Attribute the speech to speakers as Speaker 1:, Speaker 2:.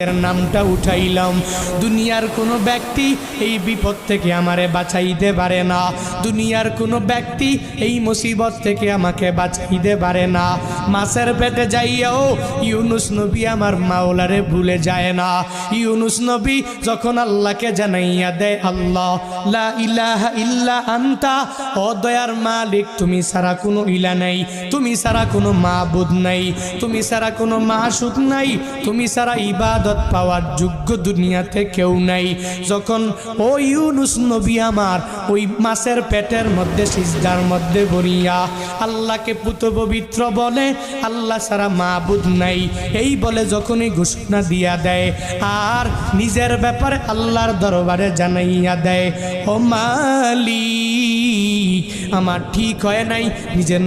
Speaker 1: এর নামটা উঠাইলাম। দুনিয়ার কোনো ব্যক্তি এই বিপদ থেকে আমারে বাঁচাইতে পারে না, দুনিয়ার কোনো ব্যক্তি এই মুসিবত থেকে আমাকে বাঁচাইতে পারে না। মাছের পেটে যাইয়াও ইউনুস নবী আমার মাওলারে ভুলে যায় না। ইউনুস নবী যখন আল্লাহকে জানাইয়া দেয়, আল্লাহ লা ইলাহা ইল্লা আনতা, ও দয়ার মালিক তুমি ছাড়া কোনো ইলা নাই, তুমি ছাড়া কোনো মাবুদ নাই, তুমি ছাড়া কোনো মাসুক নাই, তুমি ছাড়া ইবাদত পাওয়ার যোগ্য দুনিয়াতে কেউ নাই। যখন ও ইউনুস নবী আমার ওই মাছের পেটের মধ্যে সিজদার মধ্যে বলিয়া আল্লাহকে পুত পবিত্র বলে, আল্লাহ ছাড়া মাবুদ নাই এই বলে যখনই ঘোষণা দিয়া দেয় আর নিজের ব্যাপারে আল্লাহর দরবারে জানাইয়া দেয়, ও মালিক আমার ঠিক হয় নাই, নিজের